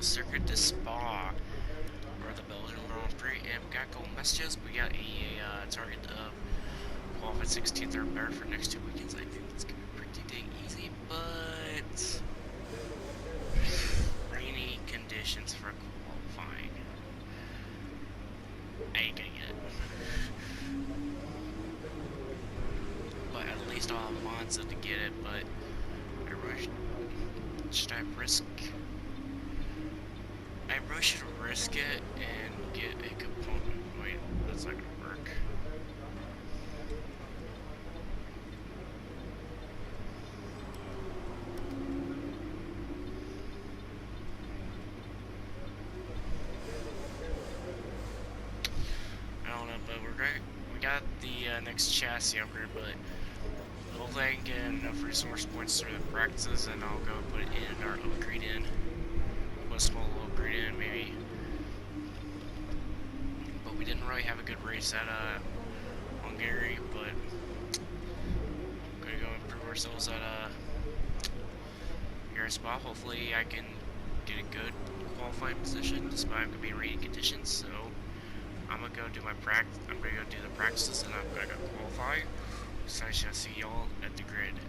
circuit de Spa, or the Belgian Grand Prix, and we got gold messages. We got a target of qualified 16th or better for next 2 weekends. I think it's gonna be pretty dang easy, but rainy conditions for qualifying. I ain't gonna get it. But at least I'll have Monza to get it, but should I risk? I really should risk it and get a component. Wait, that's not gonna work. I don't know, but we're great. We got the next chassis upgrade, but hopefully I can get enough resource points through the practices, and I'll go put it in our upgrade in. Put a small upgrade in, maybe. But we didn't really have a good race at Hungary, but I'm gonna go improve ourselves at here at Spa. Hopefully I can get a good qualifying position despite gonna be rainy conditions. So I'm gonna go do my practice. I'm gonna go do the practices, and I'm gonna go qualify. So I shall see y'all at the grid.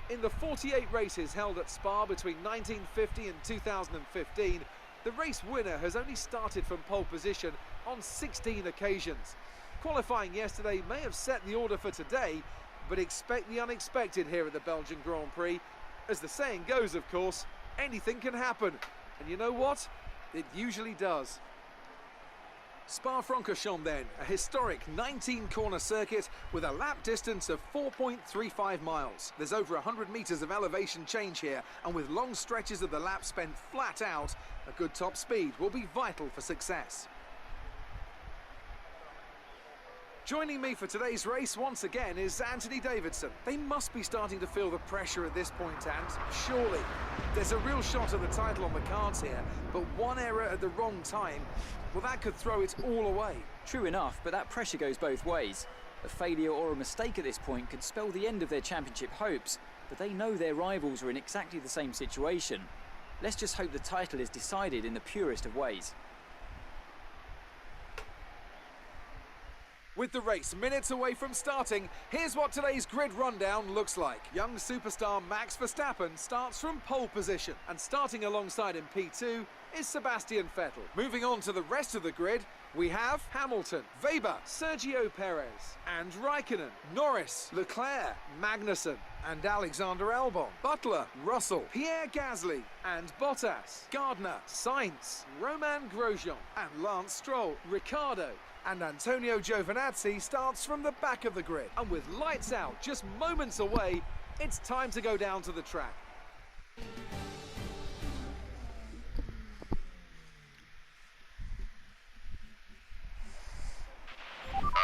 In the 48 races held at Spa between 1950 and 2015, the race winner has only started from pole position on 16 occasions. Qualifying yesterday may have set the order for today, but expect the unexpected here at the Belgian Grand Prix. As the saying goes, of course, anything can happen. And you know what? It usually does. Spa-Francorchamps then, a historic 19-corner circuit with a lap distance of 4.35 miles. There's over 100 metres of elevation change here, and with long stretches of the lap spent flat out, a good top speed will be vital for success. Joining me for today's race once again is Anthony Davidson. They must be starting to feel the pressure at this point, and surely. There's a real shot at the title on the cards here, but one error at the wrong time, well, that could throw it all away. True enough, but that pressure goes both ways. A failure or a mistake at this point could spell the end of their championship hopes, but they know their rivals are in exactly the same situation. Let's just hope the title is decided in the purest of ways. With the race minutes away from starting, here's what today's grid rundown looks like. Young superstar Max Verstappen starts from pole position, and starting alongside in P2 is Sebastian Vettel. Moving on to the rest of the grid, we have Hamilton, Weber, Sergio Perez, and Raikkonen, Norris, Leclerc, Magnussen, and Alexander Albon, Butler, Russell, Pierre Gasly, and Bottas, Gardner, Sainz, Romain Grosjean, and Lance Stroll, Ricciardo, and Antonio Giovinazzi starts from the back of the grid. And with lights out just moments away, it's time to go down to the track.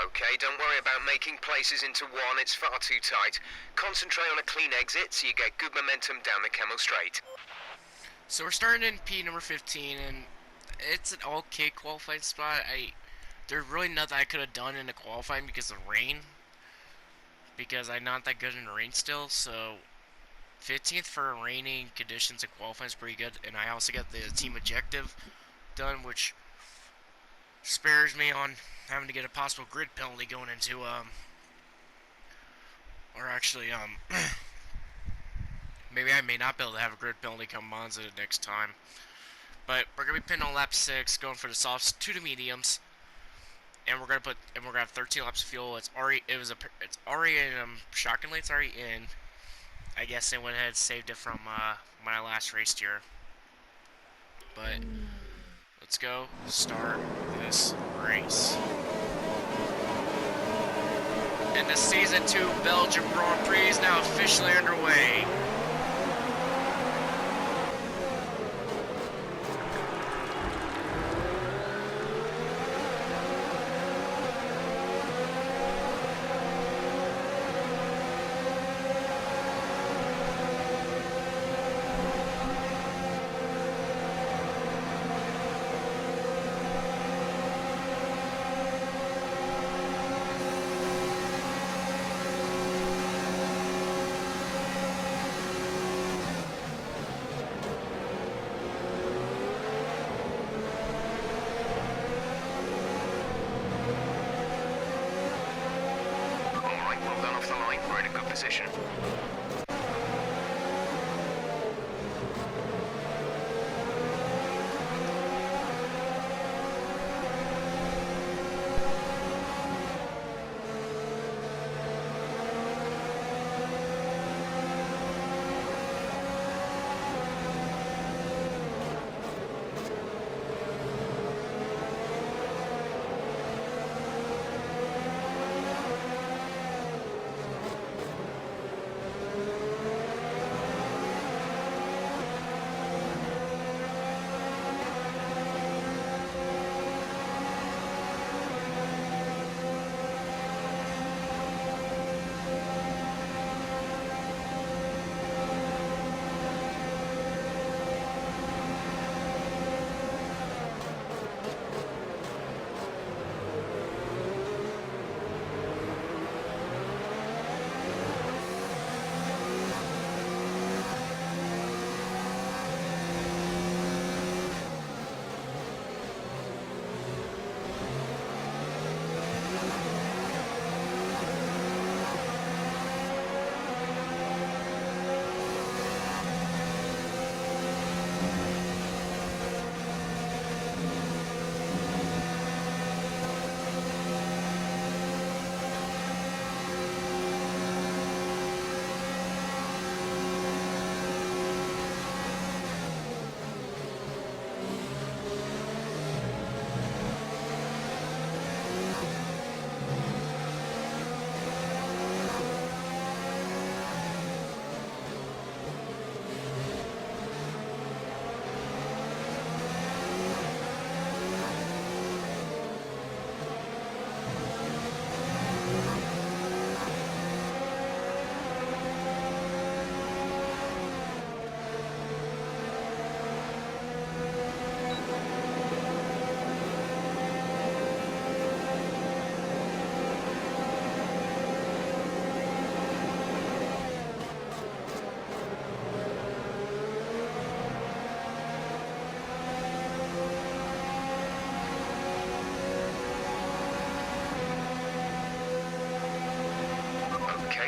Okay, don't worry about making places into one, it's far too tight. Concentrate on a clean exit so you get good momentum down the Camel Straight. So we're starting in P number 15, and it's an okay qualifying spot. There's really nothing I could have done in the qualifying because of rain. Because I'm not that good in the rain still, so 15th for raining conditions and qualifying is pretty good. And I also got the team objective done, which spares me on having to get a possible grid penalty going into maybe I may not be able to have a grid penalty come Monza next time. But we're gonna be pinning on lap 6, going for the softs to the mediums. And we're gonna have 13 laps of fuel. It's already in. Shockingly, it's already in. I guess they went ahead and saved it from when I last raced here. But let's go start this race. And the Season 2 Belgium Grand Prix is now officially underway. off the line. We're in a good position.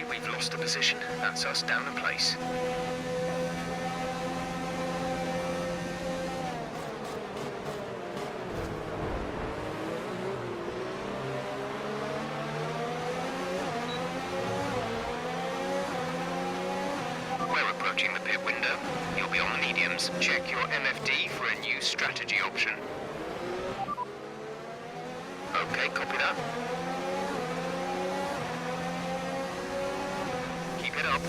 We've lost a position. That's us down a place. We're approaching the pit window. You'll be on the mediums. Check your MFD for a new strategy option. Okay, copy that. Keep it up.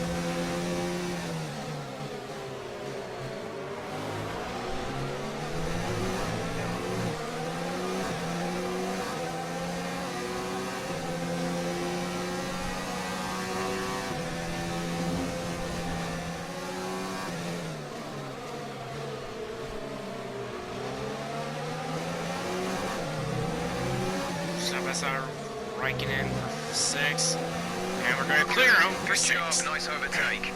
So that's our Raikkonen for 6. And we're going to clear him for Good 6. job, nice overtake.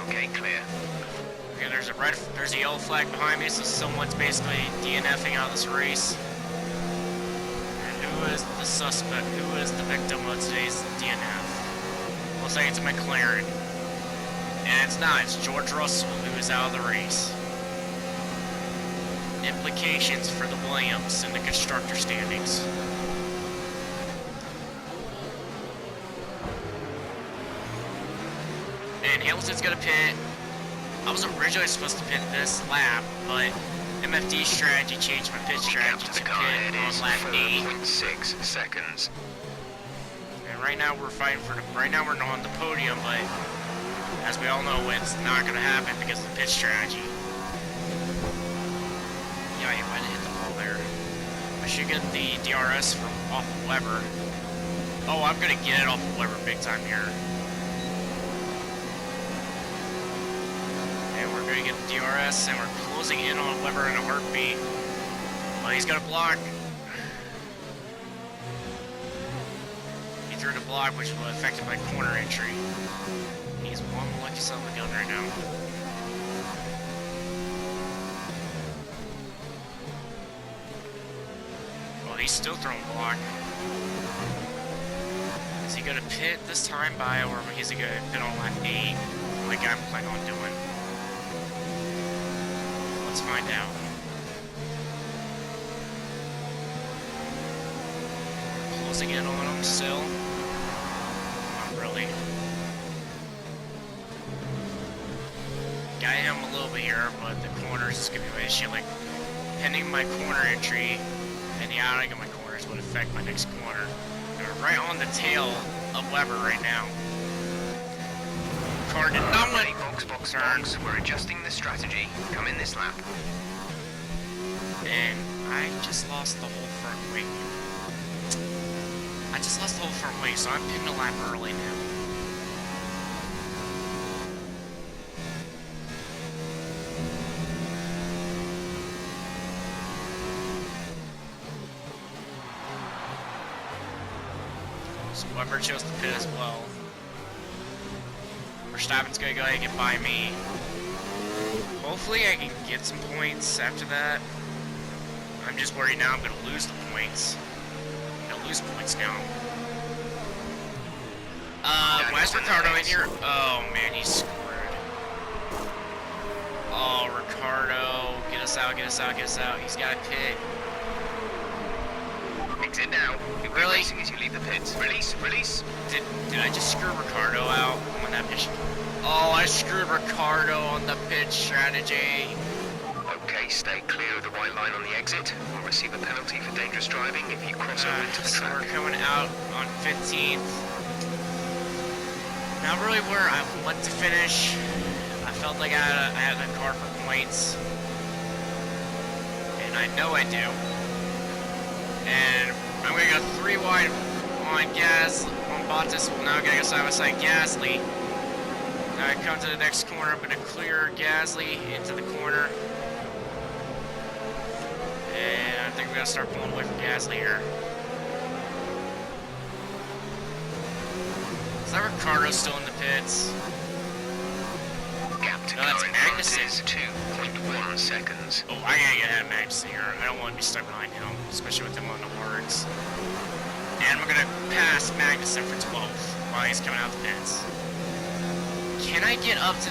Okay, clear. Okay, there's a yellow flag behind me, so someone's basically DNFing out of this race. And who is the suspect? Who is the victim of today's DNF? Looks like it's a McLaren. And it's not, it's George Russell who is out of the race. Implications for the Williams in the constructor standings. And Hamilton's gonna pit. I was originally supposed to pit this lap, but MFD strategy changed my pit strategy to pit on lap 8. 4.6 seconds. And right now we're fighting for right now we're on the podium, but as we all know, it's not gonna happen because of the pit strategy. Yeah, you might have hit the wall there. I should get the DRS from off of Weber. Oh, I'm gonna get it off of Weber big time here. We're going to get the DRS, and we're closing in on Weber in a heartbeat. Well, he's going to block. through the block, which will affect my corner entry. He's one lucky son of a gun right now. Well, he's still throwing block. Is he gonna pit this time by, or is he gonna pit on lap 8, like I'm planning on doing? Let's find out. Closing in on him still. Not really. Got him a little bit here, but the corners is gonna be my issue. Like, pending my corner entry and the outing of my corners would affect my next corner. We're right on the tail of Weber right now. Car did not want box. We're adjusting the strategy. Come in this lap. And I just lost the whole front wing. I just lost the whole front wing, so I'm pitting a lap early now. So Weber chose to pit as well. Verstappen's gonna go ahead and get by me. Hopefully I can get some points after that. I'm just worried now I'm gonna lose the points. I'm gonna lose points now. Why is Ricardo in here? Oh man, he's screwed. Oh, Ricardo, get us out, get us out, get us out. He's got a pit. Exit now. You'll be Really? racing as you leave the pits. Release. Did I just screw Ricardo out on that pitch? Oh, I screwed Ricardo on the pitch strategy. Okay, stay clear of the white line on the exit. You'll receive a penalty for dangerous driving if you cross over into the So we're track. coming out on 15th. Not really where I want to finish. I felt like I had a car for points. And I know I do. And I'm going to go 3 wide on Bottas. Well, now I'm going to go side by side Gasly. I come to the next corner. I'm going to clear Gasly into the corner. And I think we're going to start pulling away from Gasly here. Is that Ricardo still in the pits? Gap to No, that's car in front Magnussen. is 2.1 seconds. Oh, I gotta get ahead of Magnussen here. I don't want to be stuck behind him, especially with him on the words. And we're gonna pass Magnussen for 12th while he's coming out the pits. Can I get up to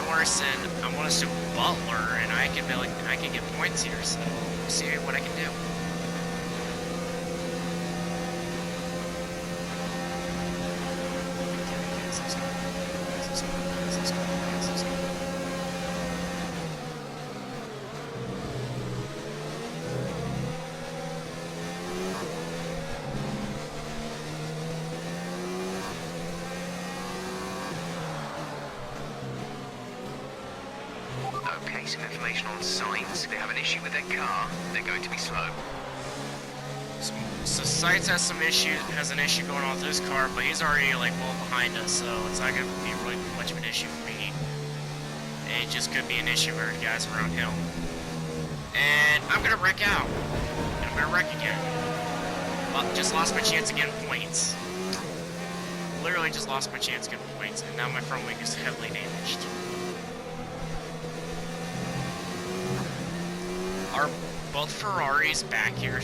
Norris and I want to do Butler and I can be like I can get points here, so we'll see what I can do. Okay, some information on signs. They have an issue with their car. They're going to be slow. So Sites has an issue going on with his car, but he's already like well behind us, so it's not gonna be really much of an issue for me. It just could be an issue for the guys around him. And I'm gonna wreck out. And I'm gonna wreck again. Well, just lost my chance of getting points. Literally just lost my chance of getting points, and now my front wing is heavily damaged. Are both Ferraris back here?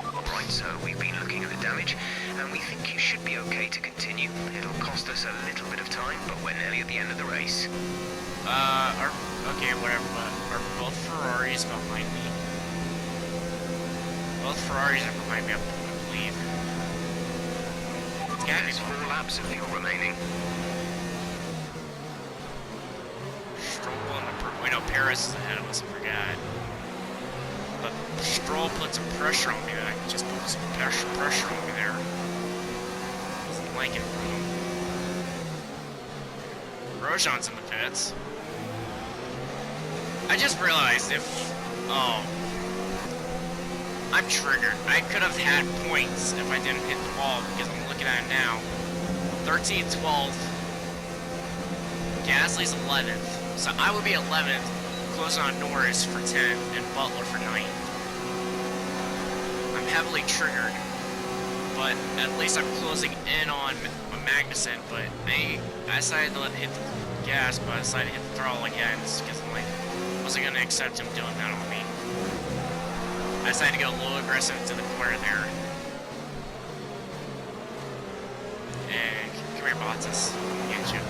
Alright, so we've been looking at the damage, and we think you should be okay to continue. It'll cost us a little bit of time, but we're nearly at the end of the race. Okay, whatever, but are both Ferraris behind me? Both Ferraris are behind me, I believe. It's gotta be There's both. 4 laps of fuel remaining. Stroll on the... Wait, no, Paris is ahead of us, I forgot. But Stroll put some pressure on me, and I just put some pressure on me there. Doesn't like it, bro. Grosjean's in the pits. I just realized oh. I'm triggered. I could have had points if I didn't hit the wall, because I'm looking at it now. 13th, 12th. Gasly's 11th. So I would be 11th, closing on Norris for 10, and Butler for 9th. I'm heavily triggered. but at least I'm closing in on Magnussen. But I decided to hit the gas, but I decided to hit the throttle again because I'm like, I wasn't gonna accept him doing that on me. I decided to go a little aggressive to the corner there. And come here, Bottas. I'll get you.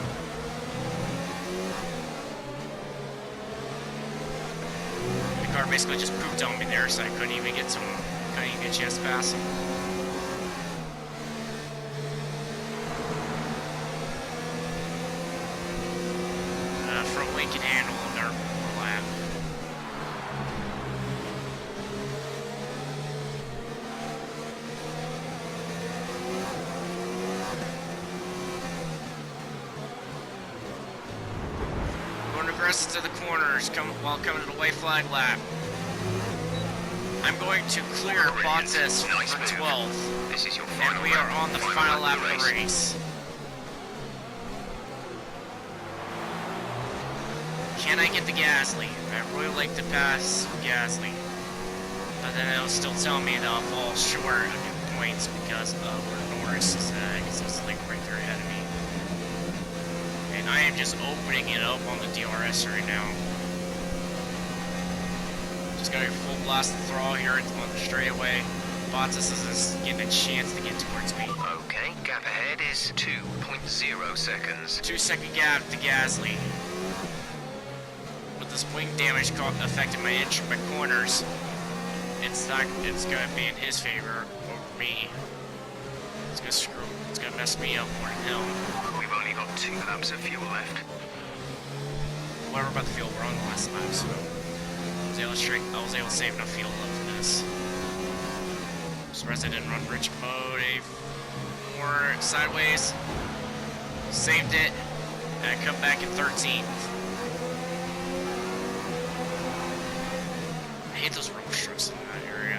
The car basically just pooped on me there, so I couldn't even get to him. Couldn't even get a chance to pass him. Front wing can handle another more lap. Going aggressive to the corners while coming to the white flag lap. I'm going to clear Bottas for 12th, and we are on the final lap of the race. Can I get the Gasly? I really like to pass Gasly, but then it'll still tell me that I'll fall short of new points because of where Norris is at, because it's like right there ahead of me. And I am just opening it up on the DRS right now. Just got a full blast of throttle here on the straightaway. Bottas is getting a chance to get towards me. Okay, gap ahead is 2.0 seconds. 2-second gap to Gasly. With this wing damage affecting my corners, it's gonna be in his favor over me. It's gonna mess me up more than him. We've only got 2 laps of fuel left. Whatever about the fuel, we're on the last lap, so I was able to save enough fuel up for this. Surprised I didn't run rich mode more sideways. Saved it, and I come back in 13th. I hate those road strips in that area.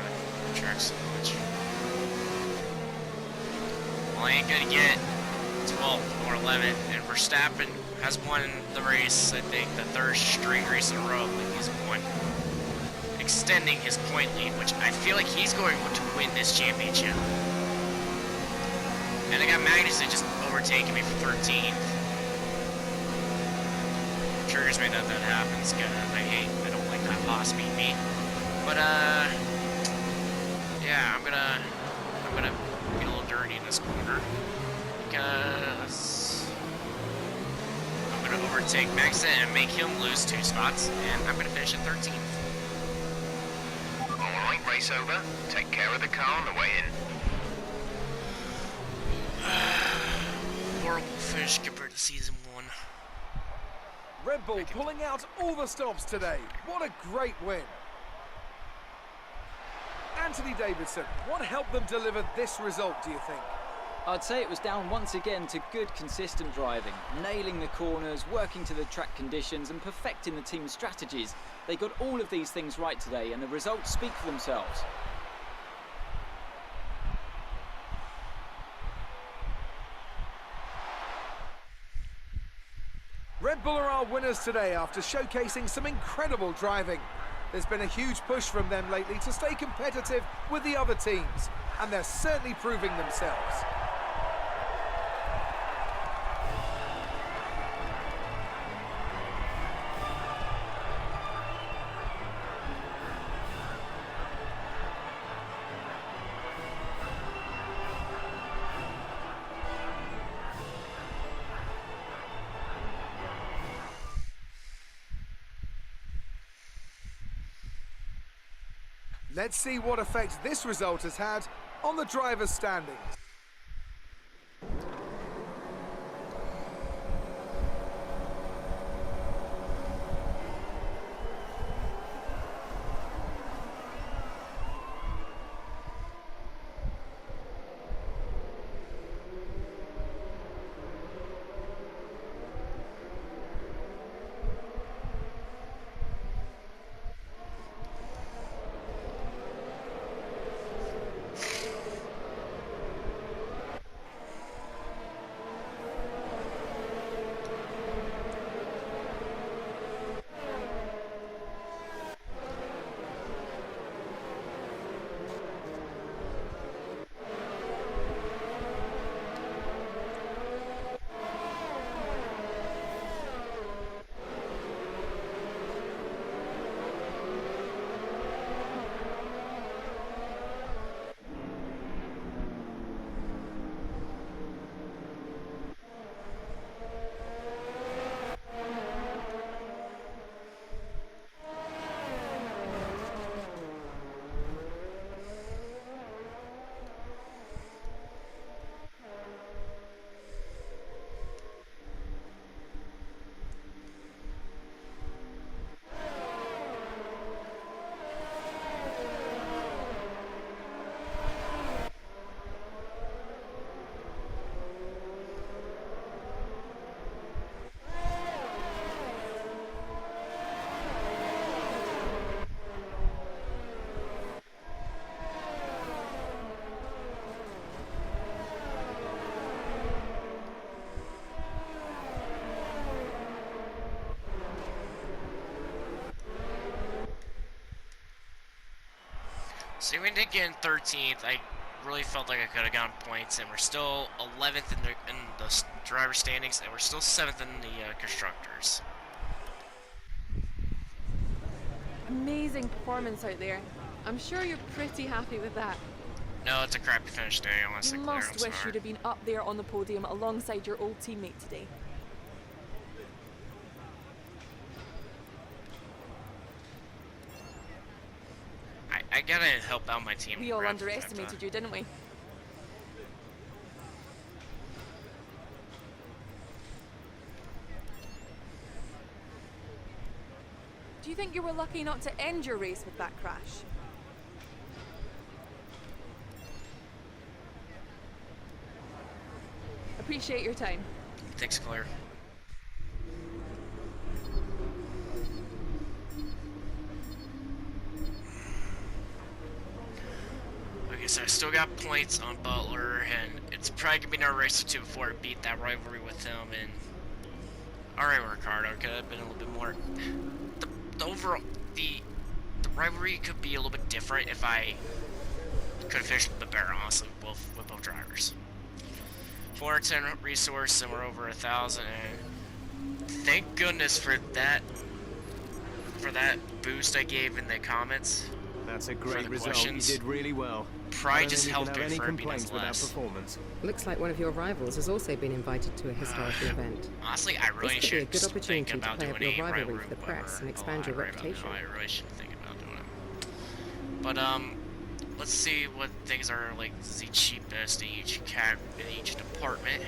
The track so much. Well, I ain't gonna get 12th or 11th, and Verstappen has won the race, I think, the 3rd straight race in a row that he's won. Extending his point lead, which I feel like he's going to win this championship. And I got Magnussen just overtaking me for 13th. Triggers me that happens, because I don't like that boss beat me. But yeah, I'm gonna get a little dirty in this corner because I'm gonna overtake Magnussen and make him lose 2 spots, and I'm gonna finish at 13th. Alright, race over. Take care of the car on the way in. Horrible finish compared to season 1. Red Bull pulling out all the stops today. What a great win. Anthony Davidson, what helped them deliver this result, do you think? I'd say it was down once again to good, consistent driving, nailing the corners, working to the track conditions and perfecting the team's strategies. They got all of these things right today, and the results speak for themselves. Red Bull are our winners today after showcasing some incredible driving. There's been a huge push from them lately to stay competitive with the other teams, and they're certainly proving themselves. Let's see what effect this result has had on the drivers' standings. So we did get in 13th. I really felt like I could have gotten points, and we're still 11th in the driver standings, and we're still 7th in the constructors. Amazing performance out there. I'm sure you're pretty happy with that. No, it's a crappy finish day, honestly. You must wish you'd have been up there on the podium alongside your old teammate today. I gotta help out my team. We all underestimated you, didn't we? Do you think you were lucky not to end your race with that crash? Appreciate your time. Thanks, Claire. Okay, so I still got points on Butler, and it's probably gonna be another race or two before I beat that rivalry with him. And alright, Ricardo, could have been a little bit more. The overall the rivalry could be a little bit different if I could have finished the better, honestly, with both drivers. 410 resource, and we're over 1,000. And thank goodness for that boost I gave in the comments. That's a great result. Questions. You did really well. Probably just helped any it for being complaints with that less. performance. Looks like one of your rivals has also been invited to a historical event. Honestly, I really This could be a should good think opportunity to about play up doing your a rivalry for the press and expand your reputation. I really should think about doing it. But let's see what things are like the cheapest in each department.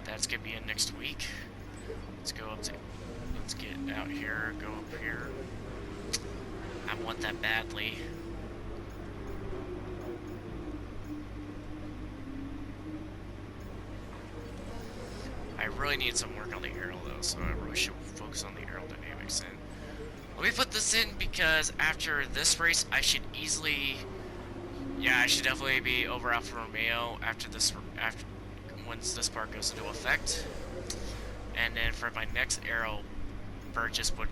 That's gonna be in next week. Let's get out here, go up here. I want that badly. I really need some work on the aero though, so I really should focus on the aerodynamics. And let me put this in because after this race, I should definitely be over Alfa Romeo after once this part goes into effect. And then for my next aero purchase would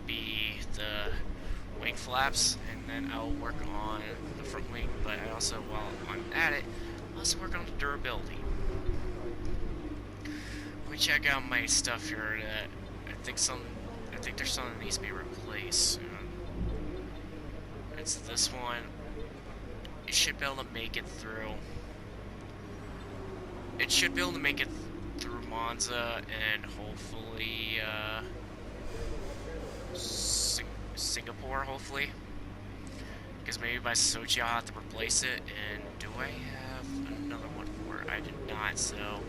be the wing flaps, and then I'll work on the front wing. But I also, while I'm at it, I'll also work on the durability. Let me check out my stuff here. That I think there's something that needs to be replaced soon. It's this one. It should be able to make it through. It should be able to make it through Monza and hopefully Singapore, hopefully. Because maybe by Sochi I'll have to replace it. And do I have another one for it? I did not, so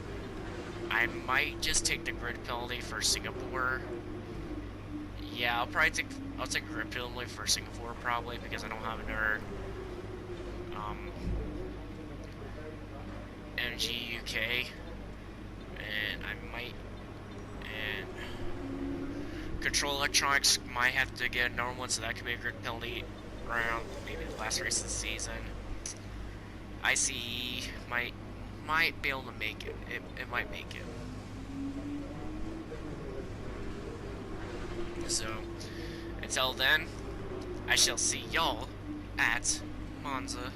I might just take the grid penalty for Singapore. Yeah, I'll take a grid penalty for Singapore probably because I don't have another MG UK, and I might, and Control Electronics might have to get another one, so that could be a grid penalty around maybe the last race of the season. ICE might be able to make it. It might make it. So until then, I shall see y'all at Monza.